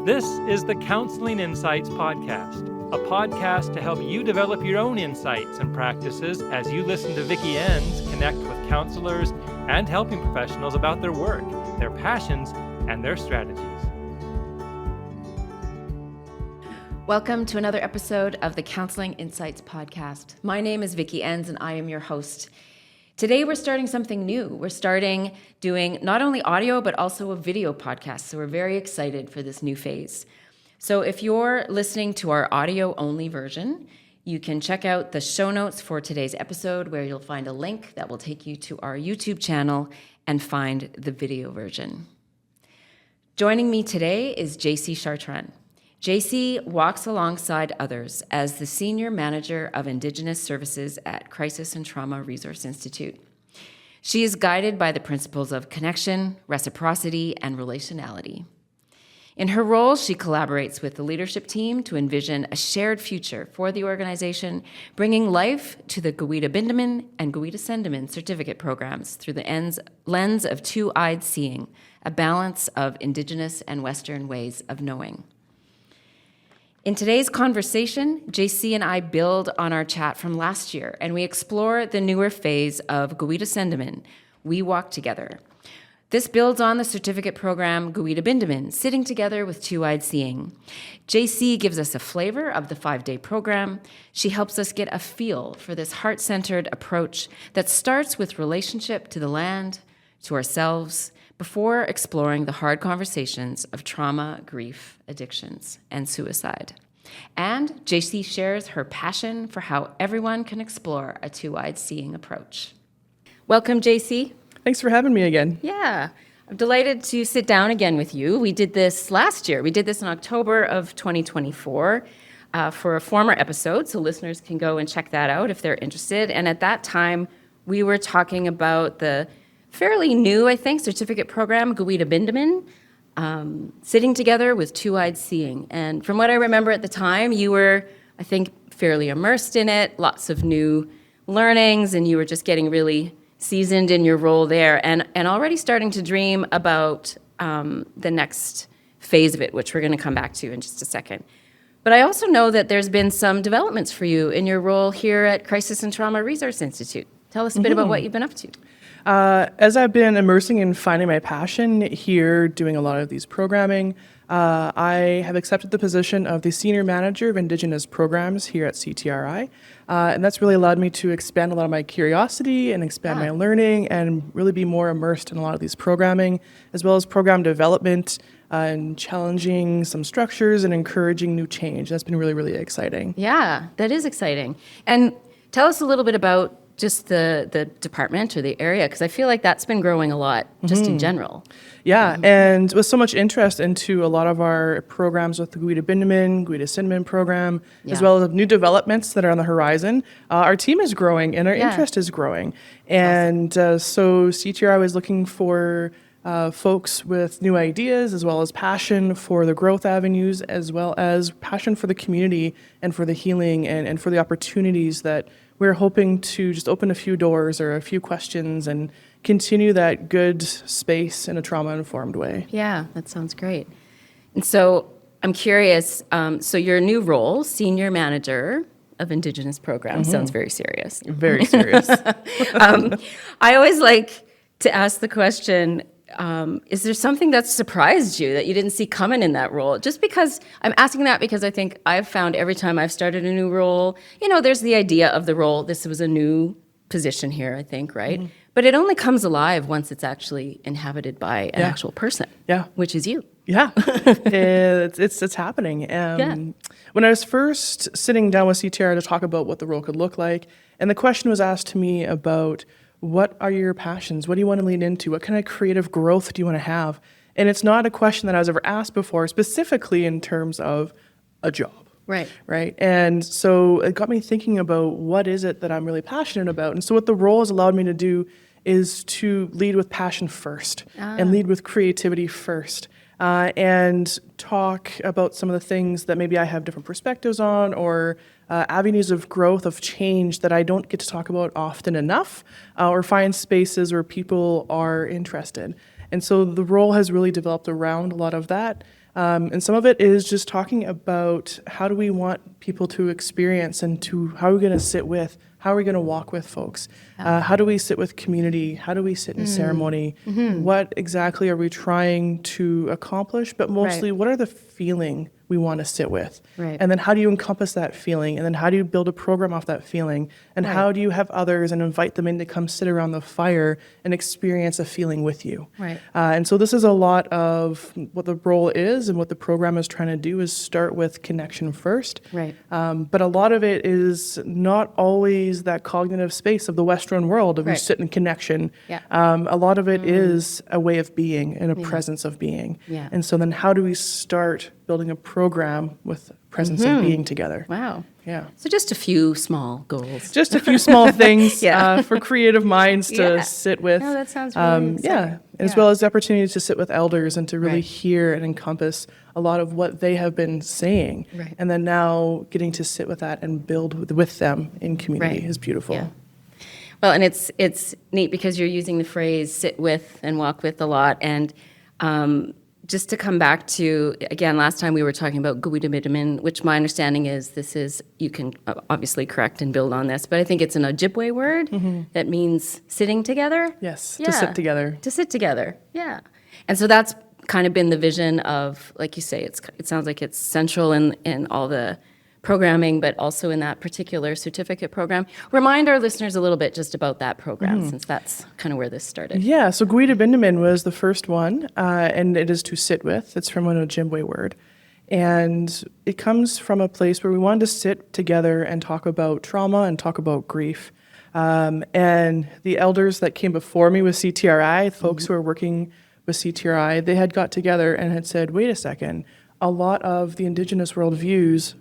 This is the Counselling Insights Podcast, a podcast to help you develop your own insights and practices as you listen to Vicki Enns connect with counselors and helping professionals about their work, their passions, and their strategies. Welcome to another episode of the Counselling Insights Podcast. My name is Vicki Enns and I am your host. Today we're starting something new. We're starting doing not only audio but also a video podcast. So we're very excited for this new phase. So if you're listening to our audio only version, you can check out the show notes for today's episode where you'll find a link that will take you to our YouTube channel and find the video version. Joining me today is Jaicee Chartrand. Jaicee walks alongside others as the Senior Manager of Indigenous Services at Crisis and Trauma Resource Institute. She is guided by the principles of connection, reciprocity, and relationality. In her role, she collaborates with the leadership team to envision a shared future for the organization, bringing life to the Giwiidosendamin and Giwiidosendamin Certificate Programs through the lens of two-eyed seeing, a balance of Indigenous and Western ways of knowing. In today's conversation, Jaicee and I build on our chat from last year, and we explore the newer phase of Giwiidosendamin, We Walk Together. This builds on the certificate program Giwiidosendamin, Sitting Together with Two-Eyed Seeing. Jaicee gives us a flavor of the 5-day program. She helps us get a feel for this heart-centered approach that starts with relationship to the land, to ourselves, before exploring the hard conversations of trauma, grief, addictions, and suicide. And Jaicee shares her passion for how everyone can explore a two-eyed seeing approach. Welcome, Jaicee. Thanks for having me again. Yeah, I'm delighted to sit down again with you. We did this last year. We did this in October of 2024 for a former episode, so listeners can go and check that out if they're interested. And at that time, we were talking about the fairly new, I think, certificate program, Giwiidosendamin, Sitting Together with Two-Eyed Seeing. And from what I remember at the time, you were, I think, fairly immersed in it, lots of new learnings, and you were just getting really seasoned in your role there and already starting to dream about the next phase of it, which we're going to come back to in just a second. But I also know that there's been some developments for you in your role here at Crisis and Trauma Resource Institute. Tell us a bit about what you've been up to. As I've been immersing in finding my passion here, doing a lot of these programming, I have accepted the position of the Senior Manager of Indigenous Programs here at CTRI. And that's really allowed me to expand a lot of my curiosity and expand my learning and really be more immersed in a lot of these programming, as well as program development and challenging some structures and encouraging new change. That's been really, really exciting. Yeah, that is exciting. And tell us a little bit about just the department or the area, because I feel like that's been growing a lot just in general. Yeah, and with so much interest into a lot of our programs with the Giwiidosendamin program, as well as new developments that are on the horizon, our team is growing and our interest is growing. And so CTRI was looking for folks with new ideas, as well as passion for the growth avenues, as well as passion for the community and for the healing and for the opportunities that we're hoping to just open a few doors or a few questions and continue that good space in a trauma-informed way. Yeah, that sounds great. And so I'm curious, so your new role, Senior Manager of Indigenous Programs, sounds very serious. Very serious. I always like to ask the question, is there something that surprised you that you didn't see coming in that role? Just because I'm asking that because I think I've found every time I've started a new role, there's the idea of the role. This was a new position here, I think, right? Mm-hmm. But it only comes alive once it's actually inhabited by an actual person, which is you. Yeah, it's happening. When I was first sitting down with CTR to talk about what the role could look like, and the question was asked to me about what are your passions? What do you want to lean into? What kind of creative growth do you want to have? And it's not a question that I was ever asked before, specifically in terms of a job. Right. And so it got me thinking about what is it that I'm really passionate about. And so what the role has allowed me to do is to lead with passion first and lead with creativity first. And talk about some of the things that maybe I have different perspectives on or avenues of growth, of change that I don't get to talk about often enough or find spaces where people are interested. And so the role has really developed around a lot of that. And some of it is just talking about how do we want people to experience and to how are we going to sit with, how are we going to walk with folks? How do we sit with community? How do we sit in ceremony? What exactly are we trying to accomplish? But mostly, what are the feeling we want to sit with? Right. And then how do you encompass that feeling? And then how do you build a program off that feeling? And how do you have others and invite them in to come sit around the fire and experience a feeling with you? Right. And so this is a lot of what the role is and what the program is trying to do is start with connection first. Right. But a lot of it is not always that cognitive space of the Western world of you sit in connection. Yeah. A lot of it is a way of being and a presence of being. Yeah. And so then how do we start building a program with presence of being together? Wow. Yeah. So just a few small goals. Just a few small things Yeah. for creative minds to Yeah. sit with. No, that sounds really exciting. As well as opportunities to sit with elders and to really Right. hear and encompass a lot of what they have been saying. Right. And then now getting to sit with that and build with them in community Right. is beautiful. Yeah. Well, and it's neat because you're using the phrase "sit with" and "walk with" a lot, and just to come back to, again, last time we were talking about Giwiidosendamin, which my understanding is this is, you can obviously correct and build on this, but I think it's an Ojibwe word that means sitting together. Yes, to sit together. To sit together, yeah. And so that's kind of been the vision of, like you say, it sounds like it's central in all the programming, but also in that particular certificate program. Remind our listeners a little bit just about that program, since that's kind of where this started. Yeah, so Giwiidosendamin was the first one, and it is to sit with. It's from an Ojibwe word. And it comes from a place where we wanted to sit together and talk about trauma and talk about grief. And the elders that came before me with CTRI, folks who are working with CTRI, they had got together and had said, wait a second, a lot of the Indigenous worldviews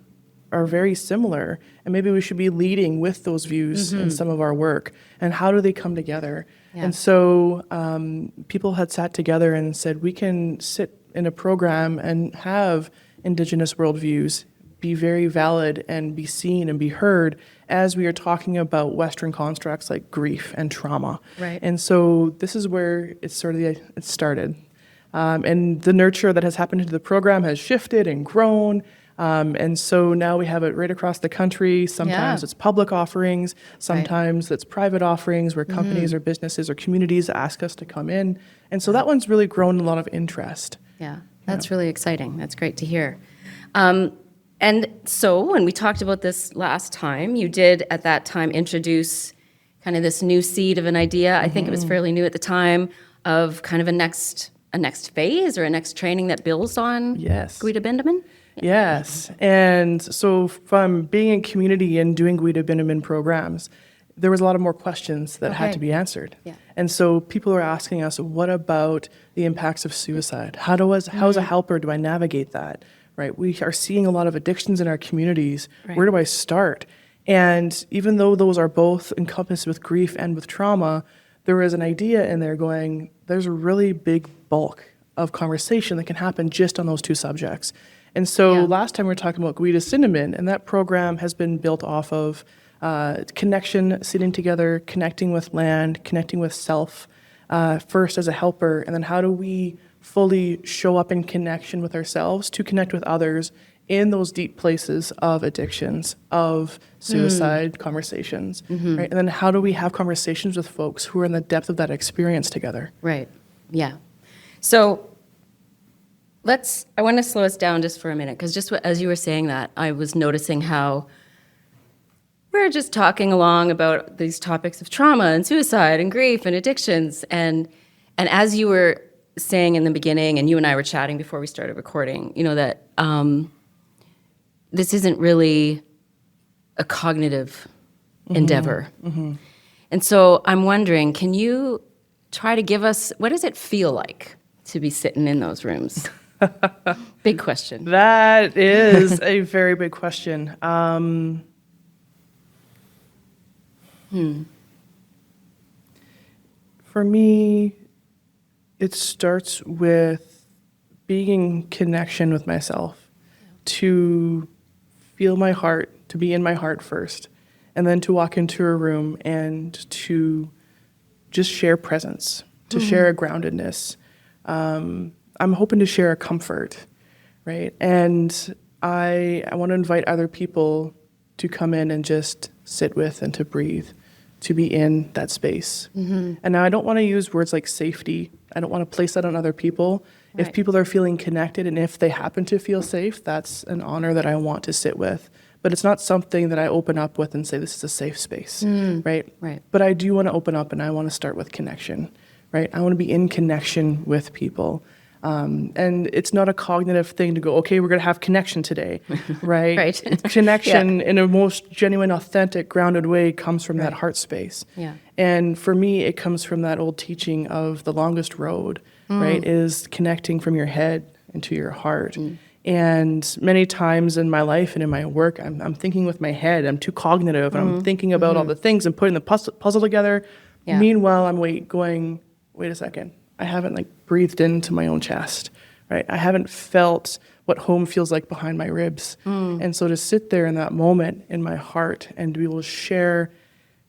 are very similar, and maybe we should be leading with those views in some of our work. And how do they come together? Yeah. And so people had sat together and said, we can sit in a program and have Indigenous worldviews be very valid and be seen and be heard as we are talking about Western constructs like grief and trauma. Right. And so this is where it started. And the nurture that has happened to the program has shifted and grown. And so now we have it right across the country. Sometimes it's public offerings, sometimes it's private offerings where companies or businesses or communities ask us to come in. And so that one's really grown a lot of interest. Yeah, that's really exciting. That's great to hear. And so when we talked about this last time, you did at that time introduce kind of this new seed of an idea. I think it was fairly new at the time, of kind of a next phase or a next training that builds on Giwiidosendamin. Yes. And so from being in community and doing Giwiidosendamin programs, there was a lot of more questions that had to be answered. Yeah. And so people are asking us, what about the impacts of suicide? How as a helper do I navigate that? Right? We are seeing a lot of addictions in our communities. Right. Where do I start? And even though those are both encompassed with grief and with trauma, there is an idea in there going, there's a really big bulk of conversation that can happen just on those two subjects. And so last time we were talking about Giwiidosendamin, and that program has been built off of connection, sitting together, connecting with land, connecting with self, first as a helper, and then how do we fully show up in connection with ourselves to connect with others in those deep places of addictions, of suicide conversations, right? And then how do we have conversations with folks who are in the depth of that experience together? Right, yeah. So I want to slow us down just for a minute, because just as you were saying that, I was noticing how we're just talking along about these topics of trauma and suicide and grief and addictions. And as you were saying in the beginning, and you and I were chatting before we started recording, you know, that this isn't really a cognitive endeavor. And so I'm wondering, can you try to give us, what does it feel like to be sitting in those rooms? Big question. That is a very big question. For me, it starts with being in connection with myself, to feel my heart, to be in my heart first, and then to walk into a room and to just share presence, to share a groundedness. I'm hoping to share a comfort. right? And I want to invite other people to come in and just sit with and to breathe, to be in that space. And now I don't want to use words like safety. I don't want to place that on other people. Right. If people are feeling connected and if they happen to feel safe, that's an honor that I want to sit with. But it's not something that I open up with and say, this is a safe space, right? Right. But I do want to open up and I want to start with connection, right? I want to be in connection with people. And it's not a cognitive thing to go, okay, we're going to have connection today, right? Right. Connection in a most genuine, authentic, grounded way comes from that heart space. Yeah. And for me, it comes from that old teaching of the longest road, right, is connecting from your head into your heart. And many times in my life and in my work, I'm thinking with my head. I'm too cognitive, and I'm thinking about all the things and putting the puzzle together. Yeah. Meanwhile, I'm going, wait a second. I haven't breathed into my own chest, right? I haven't felt what home feels like behind my ribs. And so to sit there in that moment in my heart and to be able to share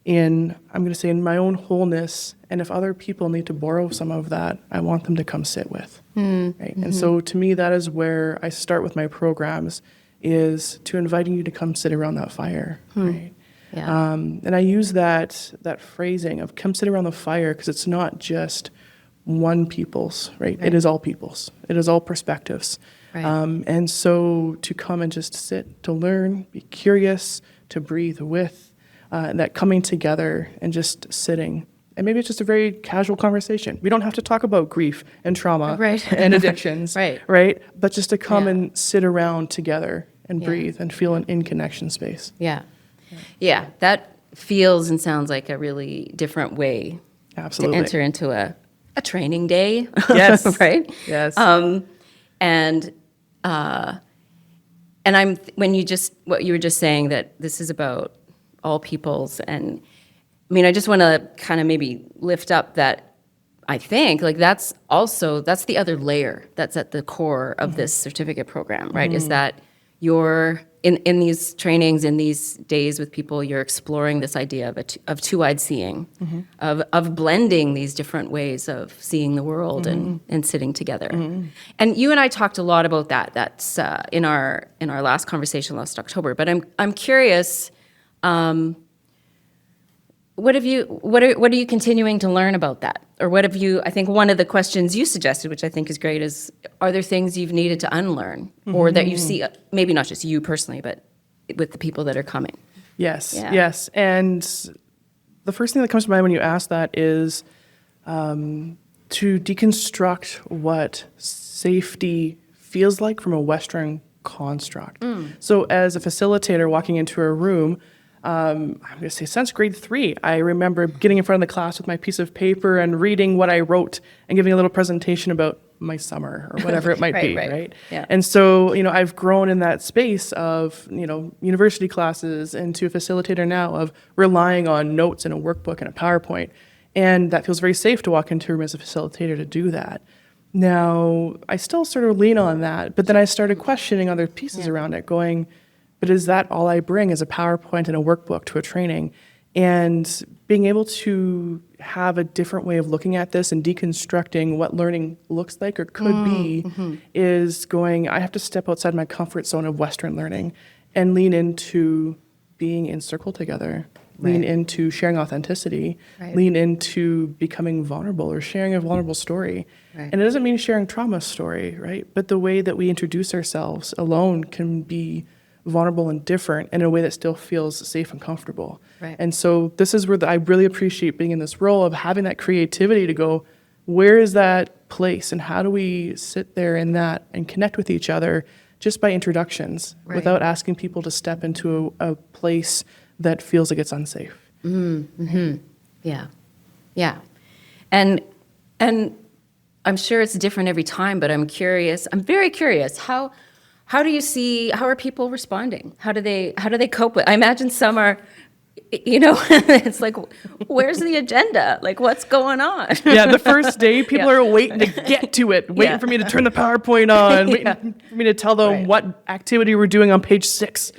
in, I'm going to say, in my own wholeness. And if other people need to borrow some of that, I want them to come sit with. Right? And so to me, that is where I start with my programs, is to inviting you to come sit around that fire. Right? Yeah. And I use that phrasing of come sit around the fire because it's not just one people's, right? It is all people's. It is all perspectives. Right. And so to come and just sit, to learn, be curious, to breathe with, that coming together and just sitting. And maybe it's just a very casual conversation. We don't have to talk about grief and trauma and addictions, right? But just to come and sit around together and breathe and feel an in-connection space. Yeah, that feels and sounds like a really different way Absolutely. to enter into a training day. Yes. Right? Yes. And I'm when you just what you were just saying, that this is about all peoples, and I mean, I just want to kind of maybe lift up that I think that's the other layer that's at the core of this certificate program, right? Is that you're in these trainings, in these days with people, you're exploring this idea of two-eyed seeing, of blending these different ways of seeing the world and sitting together. And you and I talked a lot about that. That's in our last conversation last October. But I'm curious, what are you continuing to learn about that? Or what have you, I think one of the questions you suggested, which I think is great, is are there things you've needed to unlearn or that you see, maybe not just you personally, but with the people that are coming? Yes, Yeah. yes. And the first thing that comes to mind when you ask that is to deconstruct what safety feels like from a Western construct. So as a facilitator walking into a room, I'm going to say since grade 3, I remember getting in front of the class with my piece of paper and reading what I wrote and giving a little presentation about my summer or whatever it might be, right? Yeah. And so, I've grown in that space of, university classes into a facilitator now of relying on notes and a workbook and a PowerPoint. And that feels very safe to walk into a room as a facilitator to do that. Now, I still sort of lean on that, but then I started questioning other pieces around it, going, but is that all I bring as a PowerPoint and a workbook to a training? And being able to have a different way of looking at this and deconstructing what learning looks like or could be is going, I have to step outside my comfort zone of Western learning and lean into being in circle together, lean into sharing authenticity, lean into becoming vulnerable or sharing a vulnerable story. And it doesn't mean sharing trauma story, right? But the way that we introduce ourselves alone can be vulnerable and different in a way that still feels safe and comfortable. And so this is where I really appreciate being in this role of having that creativity to go, where is that place and how do we sit there in that and connect with each other just by introductions without asking people to step into a place that feels like it's unsafe. Yeah. And I'm sure it's different every time, but I'm very curious, how do you see, how are people responding? How do they cope with? I imagine some are, it's like, where's the agenda? Like, what's going on? Yeah, the first day, people are waiting to get to it, waiting for me to turn the PowerPoint on, waiting for me to tell them what activity we're doing on page 6.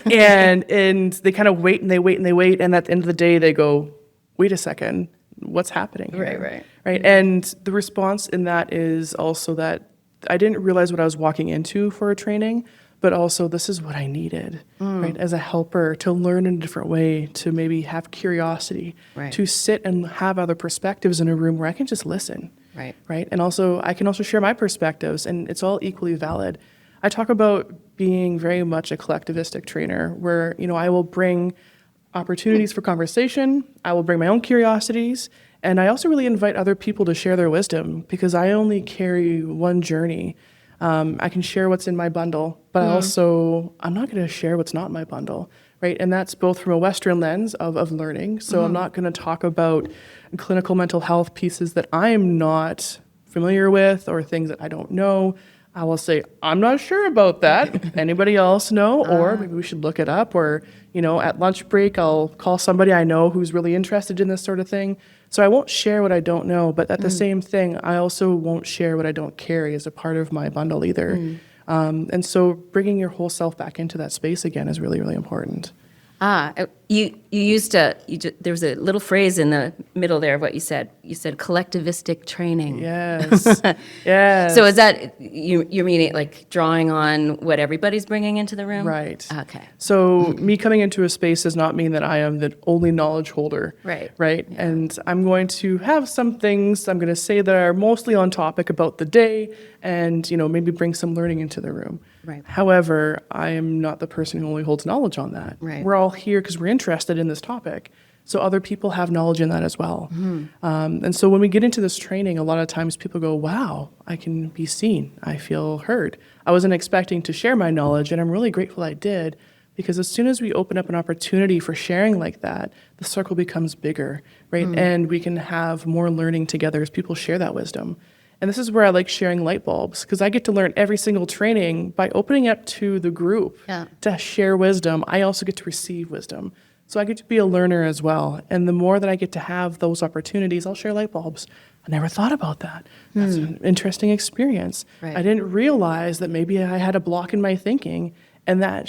And they kind of wait and they wait and they wait, and at the end of the day, they go, wait a second, what's happening here? Right. And the response in that is also that I didn't realize what I was walking into for a training, but also this is what I needed, right? As a helper, to learn in a different way, to maybe have curiosity, Right. to sit and have other perspectives in a room where I can just listen, Right. right? And also, I can also share my perspectives, and it's all equally valid. I talk about being very much a collectivistic trainer, where, I will bring opportunities for conversation, I will bring my own curiosities, and I also really invite other people to share their wisdom, because I only carry one journey. I can share what's in my bundle, but I'm not going to share what's not in my bundle, right? And that's both from a Western lens of learning. So I'm not going to talk about clinical mental health pieces that I'm not familiar with or things that I don't know. I will say, I'm not sure about that. Anybody else know? Or maybe we should look it up. Or, at lunch break, I'll call somebody I know who's really interested in this sort of thing. So I won't share what I don't know, but at the same thing, I also won't share what I don't carry as a part of my bundle either. And so bringing your whole self back into that space again is really, really important. You there was a little phrase in the middle there of what you said. You said collectivistic training. Yes. Yes. So is that, you mean it like drawing on what everybody's bringing into the room? Right. Okay. So me coming into a space does not mean that I am the only knowledge holder. Right. Right. Yeah. And I'm going to have some things I'm going to say that are mostly on topic about the day and, maybe bring some learning into the room. Right. However, I am not the person who only holds knowledge on that. Right. We're all here because we're interested in this topic. So other people have knowledge in that as well. And so when we get into this training, a lot of times people go, wow, I can be seen. I feel heard. I wasn't expecting to share my knowledge, and I'm really grateful I did, because as soon as we open up an opportunity for sharing like that, the circle becomes bigger, right? And we can have more learning together as people share that wisdom. And this is where I like sharing light bulbs, because I get to learn every single training by opening up to the group to share wisdom. I also get to receive wisdom. So I get to be a learner as well. And the more that I get to have those opportunities, I'll share light bulbs. I never thought about that. That's an interesting experience. Right. I didn't realize that maybe I had a block in my thinking, and that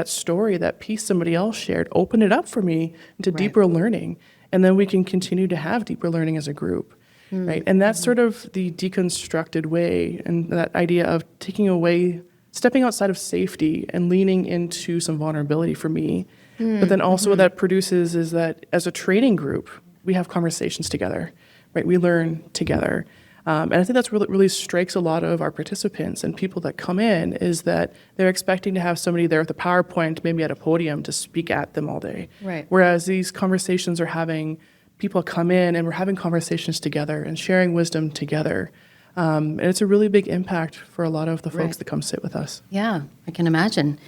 story, that piece somebody else shared, opened it up for me into deeper learning. And then we can continue to have deeper learning as a group. Right. And that's sort of the deconstructed way, and that idea of stepping outside of safety and leaning into some vulnerability for me. But then also what that produces is that as a training group, we have conversations together, right? We learn together. And I think that's really strikes a lot of our participants and people that come in, is that they're expecting to have somebody there with a PowerPoint, maybe at a podium, to speak at them all day. Right. Whereas these conversations are having people come in and we're having conversations together and sharing wisdom together. And it's a really big impact for a lot of the folks that come sit with us. Yeah, I can imagine.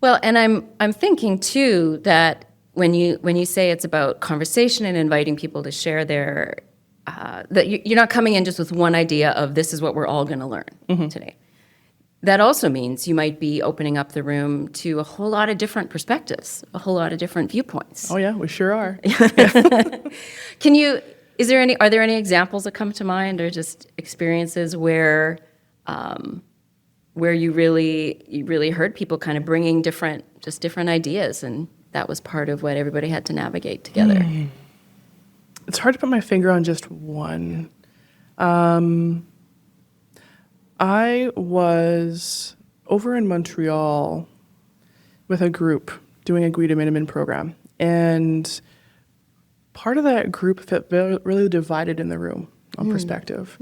Well, and I'm thinking too that when you say it's about conversation and inviting people to share their that you're not coming in just with one idea of this is what we're all going to learn today. That also means you might be opening up the room to a whole lot of different perspectives, a whole lot of different viewpoints. Oh yeah, we sure are. Are there any examples that come to mind, or just experiences where you really heard people kind of bringing different ideas, and that was part of what everybody had to navigate together? It's hard to put my finger on just one. I was over in Montreal with a group doing a Giwiidosendamin program, and part of that group felt really divided in the room on perspective.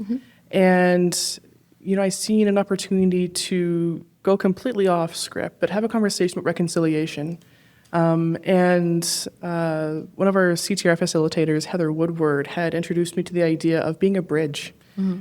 And, I seen an opportunity to go completely off script, but have a conversation about reconciliation. And one of our CTR facilitators, Heather Woodward, had introduced me to the idea of being a bridge,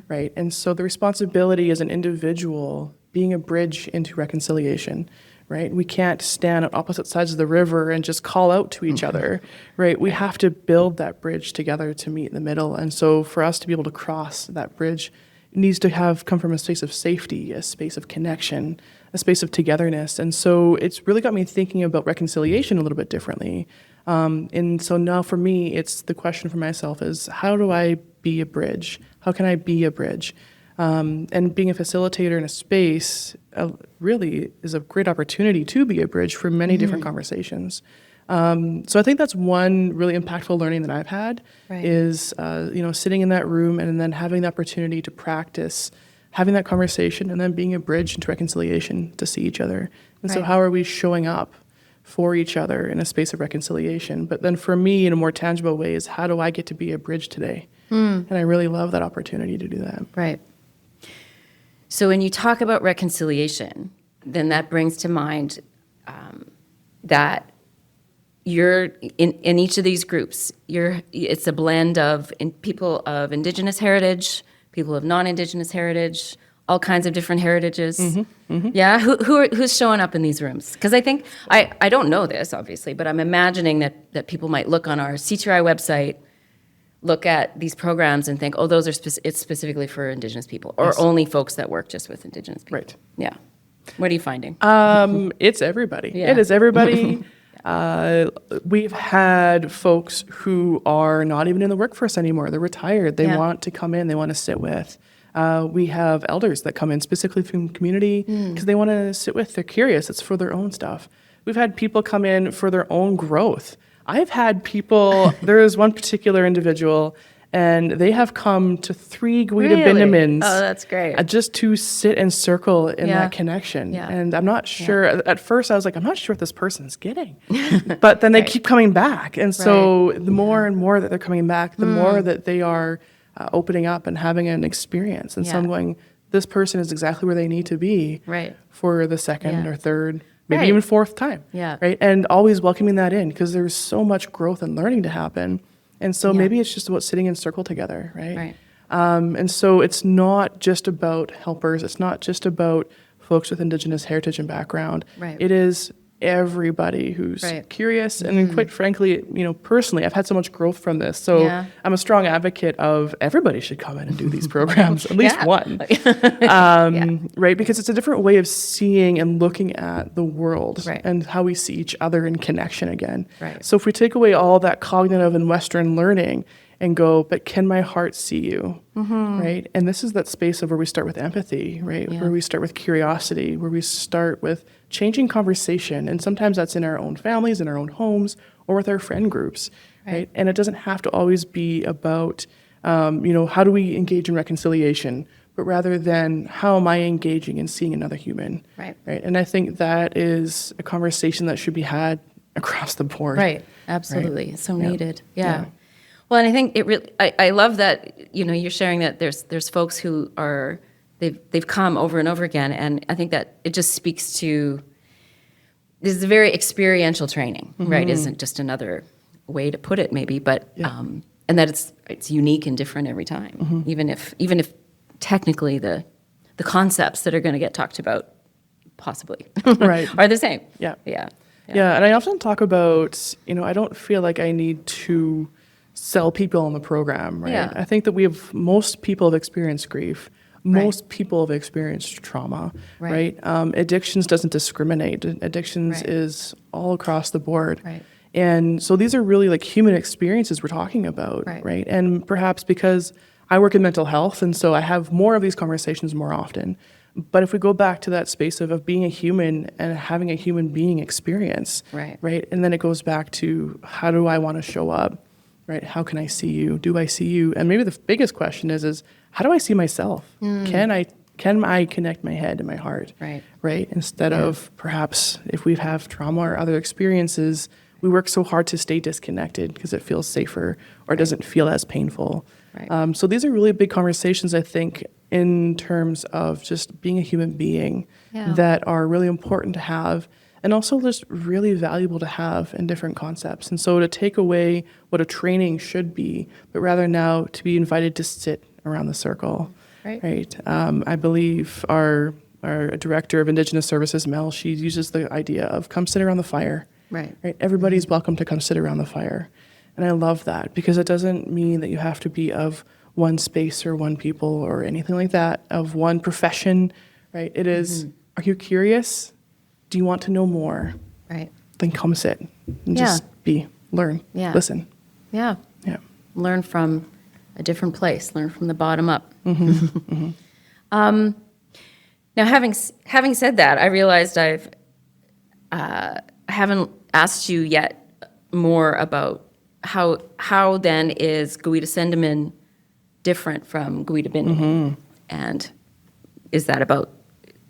right? And so the responsibility as an individual, being a bridge into reconciliation, right? We can't stand on opposite sides of the river and just call out to each other, right? We have to build that bridge together to meet in the middle. And so for us to be able to cross that bridge, it needs to come from a space of safety, a space of connection, a space of togetherness. And so it's really got me thinking about reconciliation a little bit differently. And so now for me, it's the question for myself is, how do I be a bridge? How can I be a bridge? And being a facilitator in a space really is a great opportunity to be a bridge for many different conversations. So I think that's one really impactful learning that I've had is, sitting in that room and then having the opportunity to practice having that conversation and then being a bridge into reconciliation to see each other. And so Right. how are we showing up for each other in a space of reconciliation? But then for me, in a more tangible way, is how do I get to be a bridge today? And I really love that opportunity to do that. Right. So when you talk about reconciliation, then that brings to mind that you're in each of these groups. It's a blend of people of Indigenous heritage, people of non-Indigenous heritage, all kinds of different heritages. Yeah, who's showing up in these rooms? Because I think I don't know this obviously, but I'm imagining that people might look on our CTRI website, look at these programs and think, oh, those are it's specifically for Indigenous people, or Yes. only folks that work just with Indigenous people. Right. Yeah. What are you finding? It's everybody. Yeah. It is everybody. We've had folks who are not even in the workforce anymore. They're retired. They Yeah. want to come in. They want to sit with. We have elders that come in specifically from the community because they want to sit with. They're curious. It's for their own stuff. We've had people come in for their own growth. I've had people, there is one particular individual, and they have come to 3 Giwiidosendamin Oh, that's great. just to sit and circle in Yeah. that connection. Yeah. And I'm not sure, at first I was like, I'm not sure what this person's getting. But then they Right. keep coming back. And so the more and more that they're coming back, the more that they are opening up and having an experience. And so I'm Yeah. going, this person is exactly where they need to be Right. for the second Yeah. or third, maybe Right. even fourth time. Yeah. Right. And always welcoming that in because there's so much growth and learning to happen. And so Yeah. maybe it's just about sitting in circle together. Right. Right. And so it's not just about helpers. It's not just about folks with Indigenous heritage and background. Right. It is everybody who's Right. curious. And quite frankly, personally, I've had so much growth from this. So Yeah. I'm a strong advocate of everybody should come in and do these programs, at least Yeah. one. Right? Because it's a different way of seeing and looking at the world Right. and how we see each other in connection again. Right. So if we take away all that cognitive and Western learning and go, but can my heart see you? Right? And this is that space of where we start with empathy, right? Yeah. Where we start with curiosity, where we start with changing conversation. And sometimes that's in our own families, in our own homes, or with our friend groups, right? And it doesn't have to always be about, how do we engage in reconciliation, but rather than how am I engaging in seeing another human, Right. Right? And I think that is a conversation that should be had across the board. Right. Absolutely. It's so Yeah. needed. Yeah. Yeah. Well, and I think it really, I love that, you're sharing that there's folks who are, they've come over and over again. And I think that it just speaks to, this is a very experiential training, right? Isn't just another way to put it maybe, but, and that it's unique and different every time, even if technically the concepts that are going to get talked about possibly Right. are the same. Yeah. Yeah. Yeah, and I often talk about, I don't feel like I need to sell people on the program, right? Yeah. I think that most people have experienced grief. Most people have experienced trauma, Right. right? Addictions doesn't discriminate. Addictions Right. is all across the board. Right. And so these are really like human experiences we're talking about, Right. right? And perhaps because I work in mental health, and so I have more of these conversations more often. But if we go back to that space of being a human and having a human being experience, Right. right? And then it goes back to how do I want to show up, right? How can I see you? Do I see you? And maybe the biggest question is how do I see myself? Can I connect my head and my heart? Right. Right? Instead of perhaps if we have trauma or other experiences, we work so hard to stay disconnected because it feels safer or it doesn't feel as painful. Right. So these are really big conversations, I think, in terms of just being a human being Yeah. that are really important to have and also just really valuable to have in different concepts. And so to take away what a training should be, but rather now to be invited to sit around the circle. Right. I believe our director of Indigenous Services, Mel, she uses the idea of come sit around the fire. Right. Right? Everybody's welcome to come sit around the fire. And I love that because it doesn't mean that you have to be of one space or one people or anything like that, of one profession, right? It is, are you curious? Do you want to know more? Right. Then come sit and Yeah. just learn, Yeah. listen. Yeah. Yeah. Learn from a different place. Learn from the bottom up. Now, having said that, I realized I haven't asked you yet more about how then is Giwiidosendamin different from Giwiidosendamin, and is that about,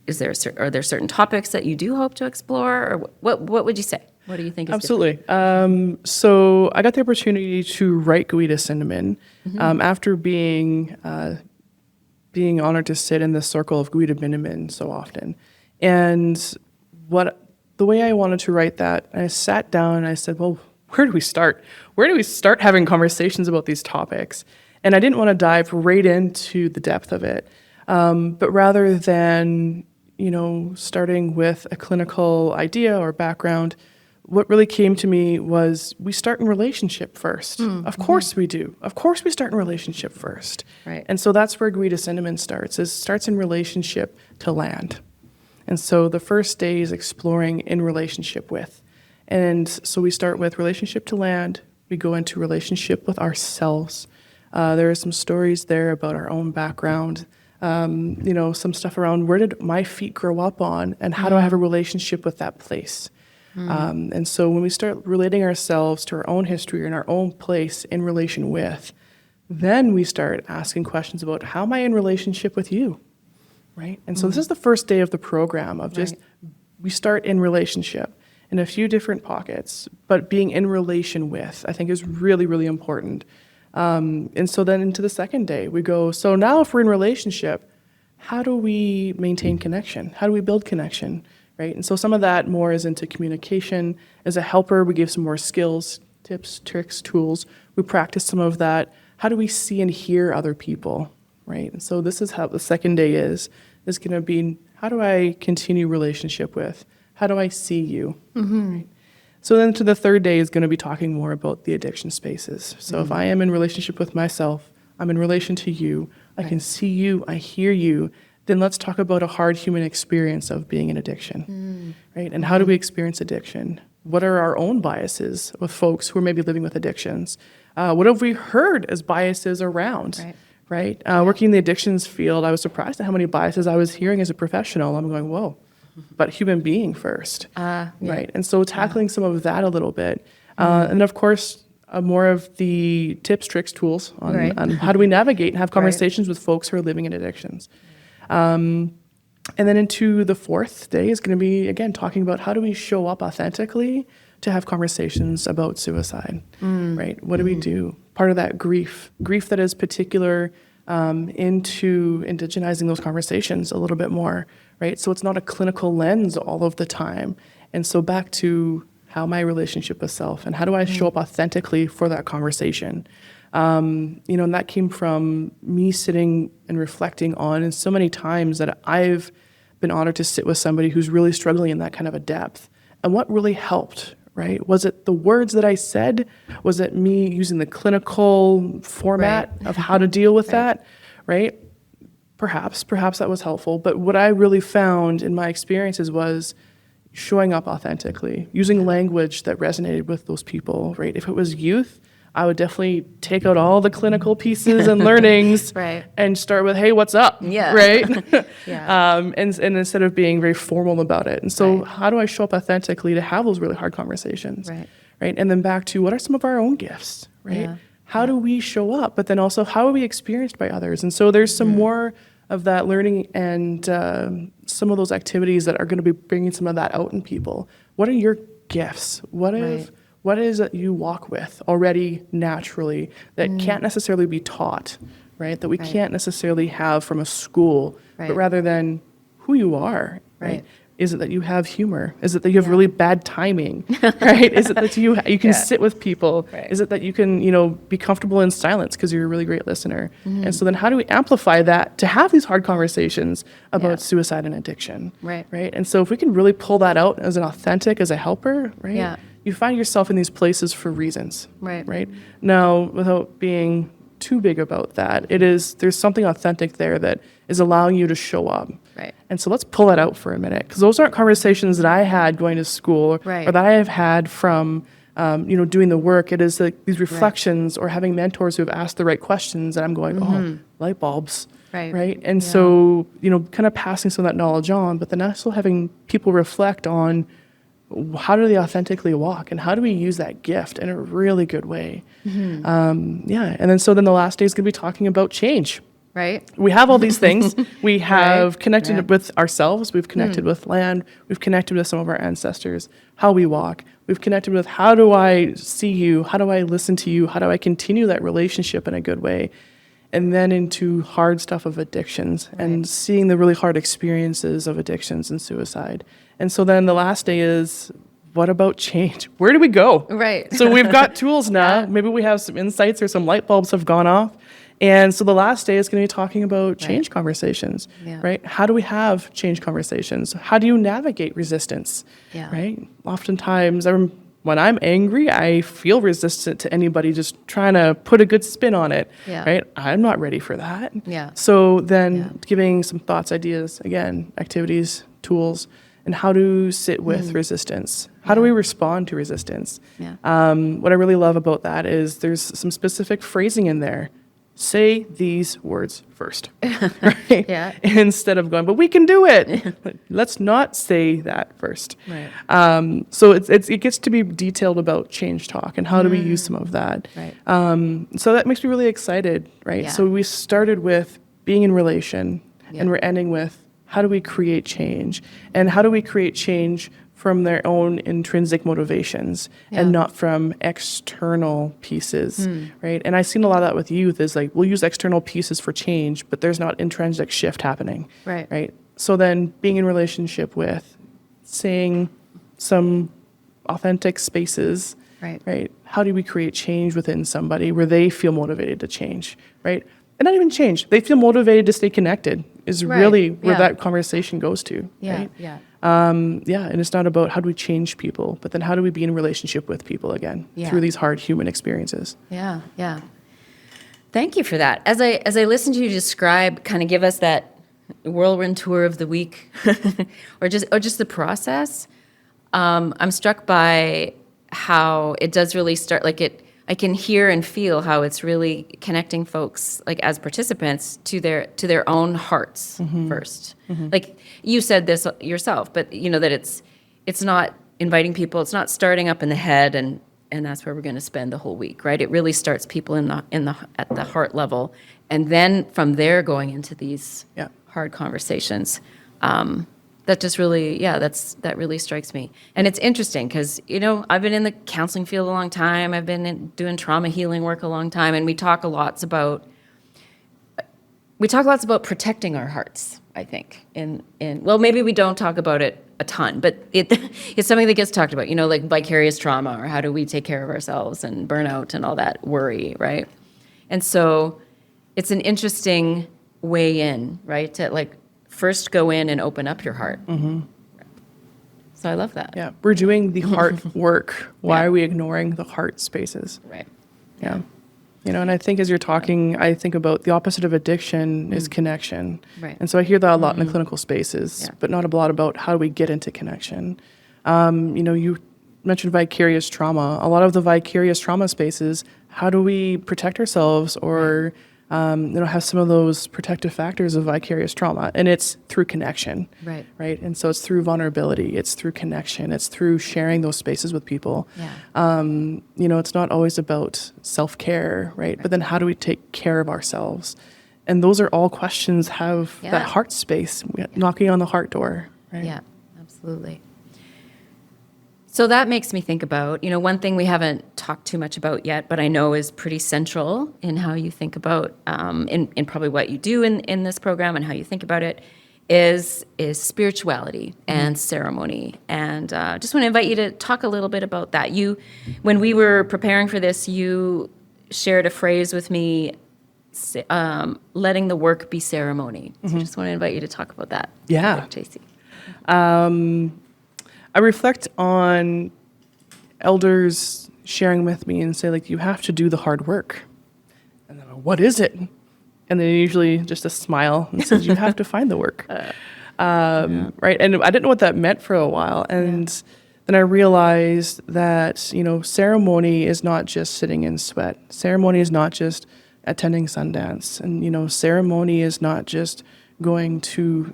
are there certain topics that you do hope to explore, or what would you say? What do you think is Absolutely. So I got the opportunity to write Giwiidosendamin after being honored to sit in the circle of Giwiidosendamin so often. And the way I wanted to write that, I sat down and I said, well, where do we start? Where do we start having conversations about these topics? And I didn't want to dive right into the depth of it, but rather than, starting with a clinical idea or background, what really came to me was we start in relationship first. Of course we do. Of course we start in relationship first. Right. And so that's where Giwiidosendamin starts in relationship to land. And so the first day is exploring in relationship with. And so we start with relationship to land. We go into relationship with ourselves. There are some stories there about our own background. Some stuff around where did my feet grow up on and how do I have a relationship with that place? And so when we start relating ourselves to our own history and our own place in relation with, then we start asking questions about how am I in relationship with you, right? And so this is the first day of the program of just, we start in relationship in a few different pockets, but being in relation with, I think is really, really important. And so then into the second day, we go, so now if we're in relationship, how do we maintain connection? How do we build connection? Right? And so some of that more is into communication. As a helper, we give some more skills, tips, tricks, tools. We practice some of that. How do we see and hear other people? Right? And so this is how the second day is going to be, how do I continue relationship with? How do I see you? Right? So then to the third day is going to be talking more about the addiction spaces. So if I am in relationship with myself, I'm in relation to you, I can see you, I hear you, then let's talk about a hard human experience of being in addiction, right? And how do we experience addiction? What are our own biases with folks who are maybe living with addictions? What have we heard as biases around, right? Working in the addictions field, I was surprised at how many biases I was hearing as a professional. I'm going, whoa, but human being first, right? And so tackling some of that a little bit. And of course, more of the tips, tricks, tools on how do we navigate and have conversations with folks who are living in addictions. And then into the fourth day is going to be, again, talking about how do we show up authentically to have conversations about suicide, right? What do we do? Part of that grief that is particular into indigenizing those conversations a little bit more, right? So it's not a clinical lens all of the time. And so back to how my relationship with self and how do I show up authentically for that conversation? And that came from me sitting and reflecting on, and so many times that I've been honored to sit with somebody who's really struggling in that kind of a depth. And what really helped, right? Was it the words that I said? Was it me using the clinical format of how to deal with that, right? Perhaps that was helpful. But what I really found in my experiences was showing up authentically, using language that resonated with those people, right? If it was youth, I would definitely take out all the clinical pieces and learnings and start with, hey, what's up? Right? And instead of being very formal about it. And so how do I show up authentically to have those really hard conversations? Right? And then back to what are some of our own gifts, right? How do we show up? But then also how are we experienced by others? And so there's some more of that learning and some of those activities that are going to be bringing some of that out in people. What are your gifts? What is it you walk with already naturally that can't necessarily be taught, right? That we can't necessarily have from a school, but rather than who you are, right? Is it that you have humor? Is it that you have really bad timing, right? Is it that you can sit with people? Is it that you can, be comfortable in silence because you're a really great listener? And so then how do we amplify that to have these hard conversations about suicide and addiction, right? And so if we can really pull that out as an authentic, as a helper, right? You find yourself in these places for reasons, right? Now, without being too big about that, there's something authentic there that is allowing you to show up. And so let's pull that out for a minute, because those aren't conversations that I had going to school or that I have had from, doing the work. It is these reflections or having mentors who have asked the right questions, and I'm going, oh, light bulbs, right? And so, kind of passing some of that knowledge on, but then also having people reflect on how do they authentically walk and how do we use that gift in a really good way? And then the last day is going to be talking about change, right? We have all these things. We have connected Right. with ourselves. We've connected with land. We've connected with some of our ancestors, how we walk. We've connected with how do I see you? How do I listen to you? How do I continue that relationship in a good way? And then into hard stuff of addictions and seeing the really hard experiences of addictions and suicide. And so then the last day is, what about change? Where do we go? Right. So we've got tools now. Yeah. Maybe we have some insights or some light bulbs have gone off. And so the last day is going to be talking about change conversations, Yeah. right? How do we have change conversations? How do you navigate resistance, Yeah. right? Oftentimes, when I'm angry, I feel resistant to anybody just trying to put a good spin on it, Yeah. right? I'm not ready for that. Yeah. So then giving some thoughts, ideas, again, activities, tools, and how to sit with resistance. How do we respond to resistance? Yeah. What I really love about that is there's some specific phrasing in there. Say these words first, right? Yeah. Instead of going, but we can do it. Let's not say that first. Right. So it gets to be detailed about change talk and how do we use some of that. Right. So that makes me really excited, right? Yeah. So we started with being in relation, Yeah. and we're ending with how do we create change, and how do we create change from their own intrinsic motivations and Yeah. not from external pieces, right? And I've seen a lot of that with youth is like, we'll use external pieces for change, but there's not intrinsic shift happening, Right. right? So then being in relationship with saying some authentic spaces, Right. right? How do we create change within somebody where they feel motivated to change, right? And not even change, they feel motivated to stay connected is Right. really where Yeah. that conversation goes to, Yeah. right? Yeah. And it's not about how do we change people, but then how do we be in relationship with people again Yeah. through these hard human experiences. Yeah, yeah. Thank you for that. As I listen to you describe, kind of give us that whirlwind tour of the week, or just the process. I'm struck by how it does really start. Like I can hear and feel how it's really connecting folks, like as participants, to their own hearts first. Like you said this yourself, but you know that it's not inviting people. It's not starting up in the head and that's where we're going to spend the whole week, right? It really starts people at the heart level, and then from there going into these Yeah. hard conversations. That just really, that really strikes me. And it's interesting because, I've been in the counseling field a long time. I've been doing trauma healing work a long time, and we talk lots about protecting our hearts, I think. Well, maybe we don't talk about it a ton, but it's something that gets talked about, like vicarious trauma, or how do we take care of ourselves, and burnout and all that worry, right? And so it's an interesting way in, right? To like first go in and open up your heart. So I love that. Yeah, we're doing the heart work. Why Yeah. are we ignoring the heart spaces? Right. Yeah. And I think as you're talking, I think about the opposite of addiction is connection. Right. And so I hear that a lot in the clinical spaces, Yeah. but not a lot about how do we get into connection. You mentioned vicarious trauma. A lot of the vicarious trauma spaces, how do we protect ourselves or have some of those protective factors of vicarious trauma? And it's through connection. Right. Right. And so it's through vulnerability, it's through connection, it's through sharing those spaces with people. Yeah. It's not always about self-care, right? But then how do we take care of ourselves? And those are all questions have Yeah. that heart space, knocking on the heart door, right? Yeah, absolutely. So that makes me think about, one thing we haven't talked too much about yet, but I know is pretty central in how you think about, in probably what you do in this program and how you think about it, is spirituality and ceremony. And just want to invite you to talk a little bit about that. When we were preparing for this, you shared a phrase with me, letting the work be ceremony. So just want to invite you to talk about that. Yeah. Jaicee. I reflect on elders sharing with me and say, like, you have to do the hard work. And then, what is it? And then usually just a smile and says, you have to find the work. Right. And I didn't know what that meant for a while. And then I realized that, ceremony is not just sitting in sweat. Ceremony is not just attending Sundance. And, ceremony is not just going to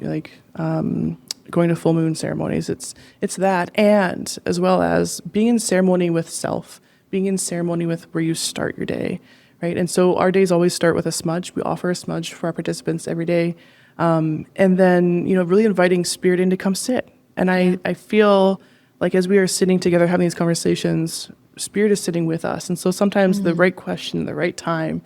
going to full moon ceremonies. It's that, and as well as being in ceremony with self, being in ceremony with where you start your day, right? And so our days always start with a smudge. We offer a smudge for our participants every day. And then, really inviting spirit in to come sit. And I feel like as we are sitting together having these conversations, spirit is sitting with us. And so sometimes the right question, the right time,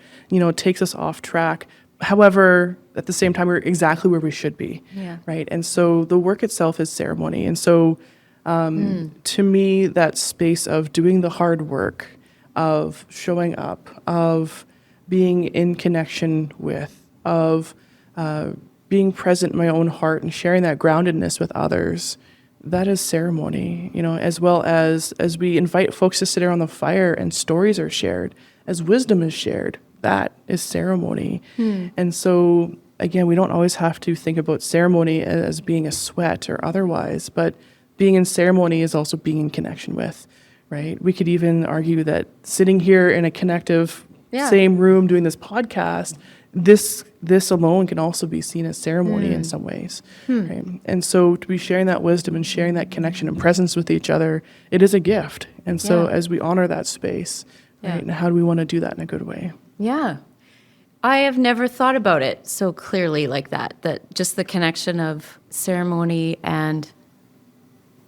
takes us off track. However, at the same time, we're exactly where we should be, right? And so the work itself is ceremony. And so to me, that space of doing the hard work, of showing up, of being in connection with, of being present in my own heart and sharing that groundedness with others, that is ceremony, as well as we invite folks to sit around the fire and stories are shared, as wisdom is shared, that is ceremony. And so, again, we don't always have to think about ceremony as being a sweat or otherwise, but being in ceremony is also being in connection with, right? We could even argue that sitting here in a connective same room doing this podcast, this alone can also be seen as ceremony in some ways. Right? And so to be sharing that wisdom and sharing that connection and presence with each other, it is a gift. And so as we honor that space, right, and how do we want to do that in a good way? Yeah. I have never thought about it so clearly like that just the connection of ceremony and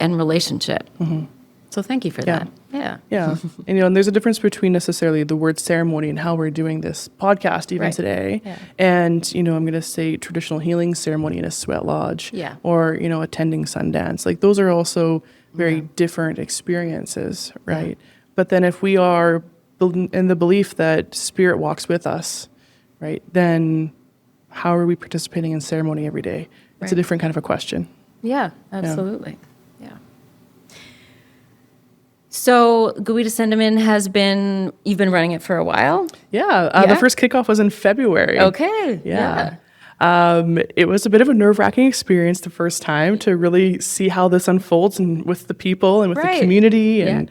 relationship. So thank you for that. Yeah. Yeah. And, there's a difference between necessarily the word ceremony and how we're doing this podcast even today. Yeah. And, I'm going to say traditional healing ceremony in a sweat lodge or, attending Sundance. Like those are also very different experiences, right? But then if we are in the belief that spirit walks with us, right, then how are we participating in ceremony every day? It's a different kind of a question. Yeah, absolutely. Yeah. So Giwiidosendamin you've been running it for a while? Yeah, the first kickoff was in February. Okay. Yeah. It was a bit of a nerve-wracking experience the first time to really see how this unfolds and with the people and with the community. And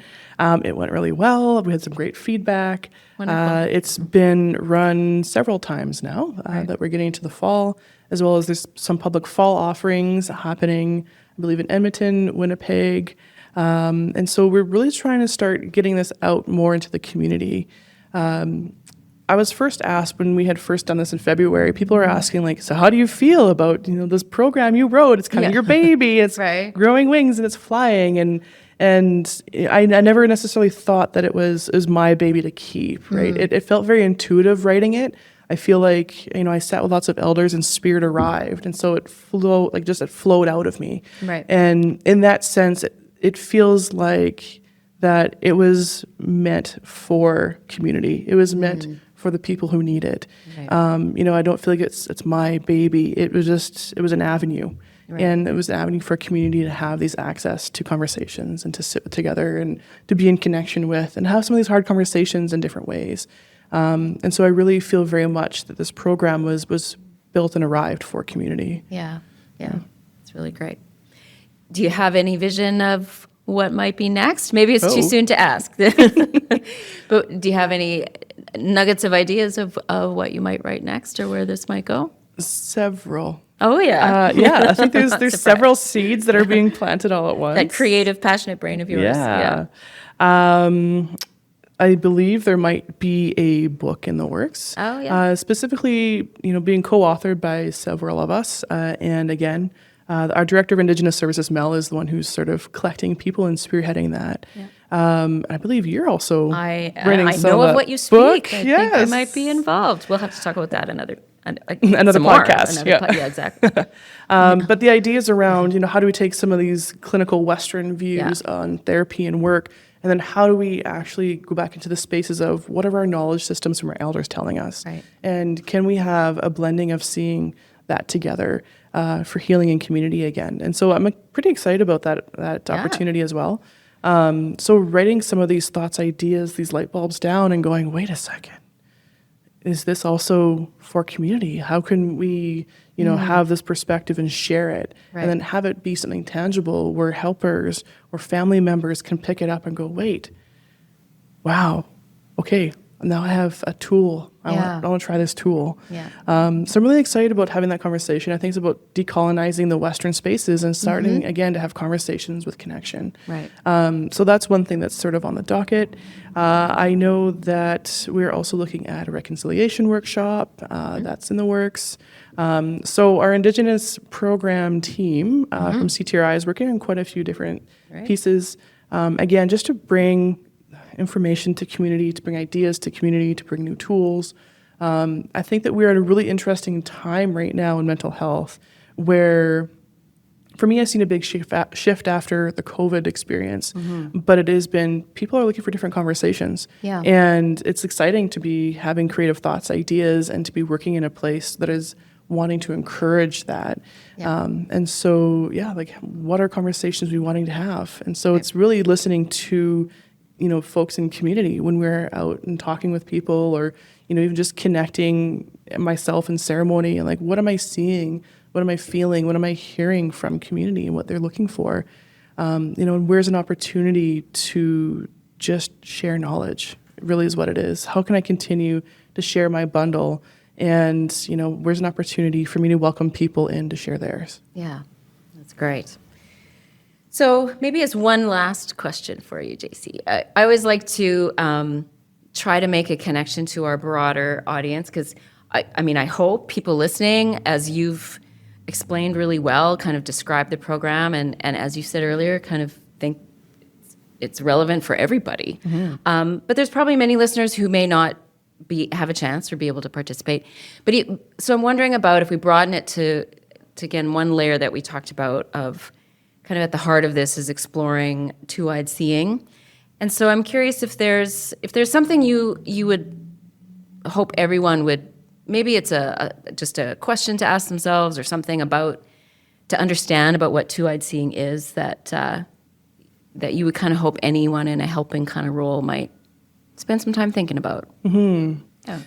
it went really well. We had some great feedback. It's been run several times now that we're getting into the fall, as well as there's some public fall offerings happening, I believe, in Edmonton, Winnipeg. And so we're really trying to start getting this out more into the community. I was first asked when we had first done this in February, people were asking like, so how do you feel about, this program you wrote? It's kind of your baby. It's growing wings and it's flying. And I never necessarily thought that it was my baby to keep, right? It felt very intuitive writing it. I feel like, I sat with lots of elders and spirit arrived. And so it flowed out of me. Right. And in that sense, it feels like that it was meant for community. It was meant for the people who need it. Right. I don't feel like it's my baby. It was an avenue. Right. And it was an avenue for a community to have these access to conversations and to sit together and to be in connection with and have some of these hard conversations in different ways. And so I really feel very much that this program was built and arrived for community. Yeah. It's really great. Do you have any vision of what might be next? Maybe it's too soon to ask. But do you have any nuggets of ideas of what you might write next or where this might go? Several. Oh, yeah. I think there's several seeds that are being planted all at once. That creative, passionate brain of yours. Yeah. I believe there might be a book in the works. Oh, yeah. Specifically, being co-authored by several of us. And again, our Director of Indigenous Services, Mel, is the one who's sort of collecting people and spearheading that. Yeah. I believe you're also writing I know of what you speak. I think I might be involved. We'll have to talk about that another podcast. Yeah, exactly. But the ideas around, how do we take some of these clinical Western views on therapy and work, and then how do we actually go back into the spaces of what are our knowledge systems from our elders telling us? Right. And can we have a blending of seeing that together for healing and community again? And so I'm pretty excited about that opportunity as well. So writing some of these thoughts, ideas, these light bulbs down and going, wait a second, is this also for community? How can we, have this perspective and share it and then have it be something tangible where helpers or family members can pick it up and go, wait, wow, okay, now I have a tool. I want to try this tool. Yeah. So I'm really excited about having that conversation. I think it's about decolonizing the Western spaces and starting again to have conversations with connection. Right. So that's one thing that's sort of on the docket. I know that we're also looking at a reconciliation workshop that's in the works. So our Indigenous program team from CTRI is working on quite a few different pieces. Again, just to bring information to community, to bring ideas to community, to bring new tools. I think that we're at a really interesting time right now in mental health where, for me, I've seen a big shift after the COVID experience, but it has been, people are looking for different conversations. Yeah. And it's exciting to be having creative thoughts, ideas, and to be working in a place that is wanting to encourage that. Yeah. And so, like, what are conversations we wanting to have? And so it's really listening to folks in community when we're out and talking with people, or, even just connecting myself in ceremony and like, what am I seeing? What am I feeling? What am I hearing from community and what they're looking for? And where's an opportunity to just share knowledge? It really is what it is. How can I continue to share my bundle? And, where's an opportunity for me to welcome people in to share theirs? Yeah, that's great. So maybe as one last question for you, Jaicee. I always like to try to make a connection to our broader audience because, I hope people listening, as you've explained really well, kind of described the program, and as you said earlier, kind of think it's relevant for everybody. But there's probably many listeners who may not have a chance or be able to participate. So I'm wondering about if we broaden it to again, one layer that we talked about of kind of at the heart of this is exploring two-eyed seeing. And so I'm curious if there's something you would hope everyone would, maybe it's just a question to ask themselves or something to understand about what two-eyed seeing is that you would kind of hope anyone in a helping kind of role might spend some time thinking about. Yeah.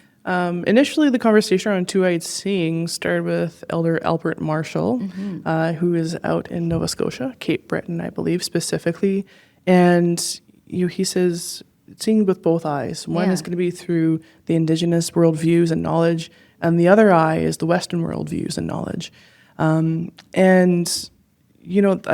Initially, the conversation around two-eyed seeing started with Elder Albert Marshall, who is out in Nova Scotia, Cape Breton, I believe, specifically. And he says, seeing with both eyes. One is going to be through the Indigenous worldviews and knowledge, and the other eye is the Western worldviews and knowledge. I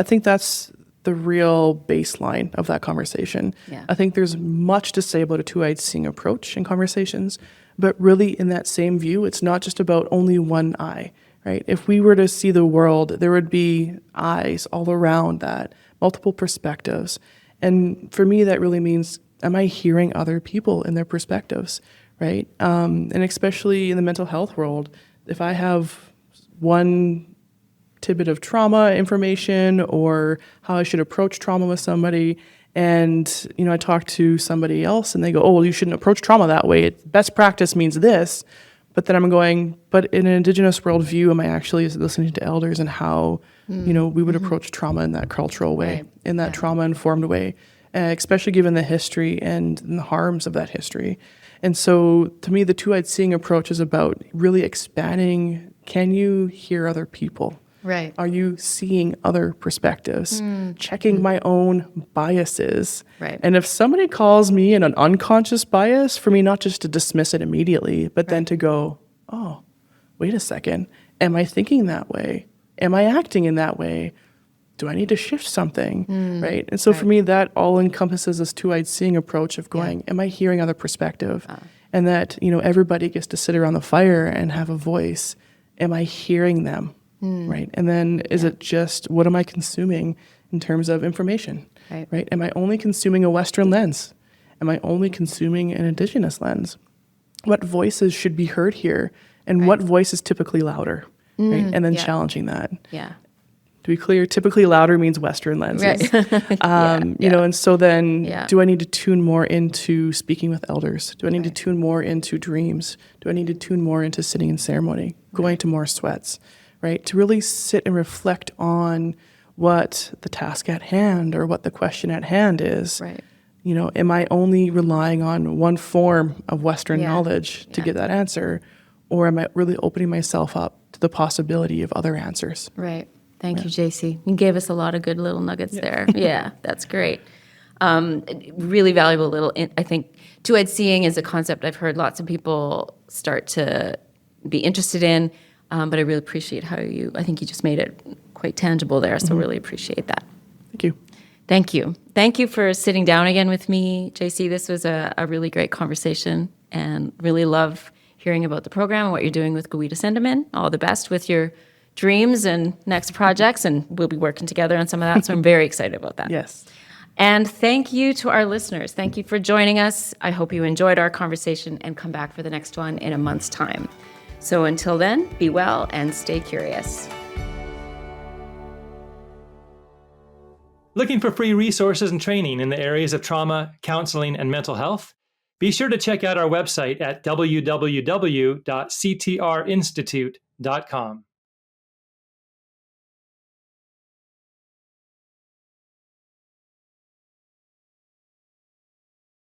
think that's the real baseline of that conversation. Yeah. I think there's much to say about a two-eyed seeing approach in conversations, but really in that same view, it's not just about only one eye, right? If we were to see the world, there would be eyes all around that, multiple perspectives. And for me, that really means, am I hearing other people in their perspectives, right? And especially in the mental health world, if I have one tidbit of trauma information or how I should approach trauma with somebody, and I talk to somebody else and they go, oh, well, you shouldn't approach trauma that way. Best practice means this. But then I'm going, but in an Indigenous worldview, am I actually listening to elders and how we would approach trauma in that cultural way, in that trauma-informed way, especially given the history and the harms of that history. And so to me, the two-eyed seeing approach is about really expanding, can you hear other people? Right. Are you seeing other perspectives? Checking my own biases. Right. And if somebody calls me an unconscious bias, for me not just to dismiss it immediately, but then to go, oh, wait a second. Am I thinking that way? Am I acting in that way? Do I need to shift something? Right. And so for me, that all encompasses this two-eyed seeing approach of going, am I hearing other perspective? And that, everybody gets to sit around the fire and have a voice. Am I hearing them? Right. And then is it just, what am I consuming in terms of information? Right. Am I only consuming a Western lens? Am I only consuming an Indigenous lens? What voices should be heard here? And what voice is typically louder? Right. And then challenging that. Yeah. To be clear, typically louder means Western lenses. Right. And so then do I need to tune more into speaking with elders? Do I need to tune more into dreams? Do I need to tune more into sitting in ceremony, going to more sweats? Right, to really sit and reflect on what the task at hand or what the question at hand is. Right. Am I only relying on one form of Western knowledge to get that answer, or am I really opening myself up to the possibility of other answers? Right. Thank you, Jaicee. You gave us a lot of good little nuggets there. Yeah, that's great. Really valuable I think two-edged seeing is a concept I've heard lots of people start to be interested in, but I really appreciate I think you just made it quite tangible there, so really appreciate that. Thank you. Thank you. Thank you for sitting down again with me, Jaicee. This was a really great conversation, and really love hearing about the program and what you're doing with Giwiidosendamin. All the best with your dreams and next projects, and we'll be working together on some of that, so I'm very excited about that. Yes. And thank you to our listeners. Thank you for joining us. I hope you enjoyed our conversation and come back for the next one in a month's time. So until then, be well and stay curious. Looking for free resources and training in the areas of trauma, counseling, and mental health? Be sure to check out our website at www.ctrinstitute.com.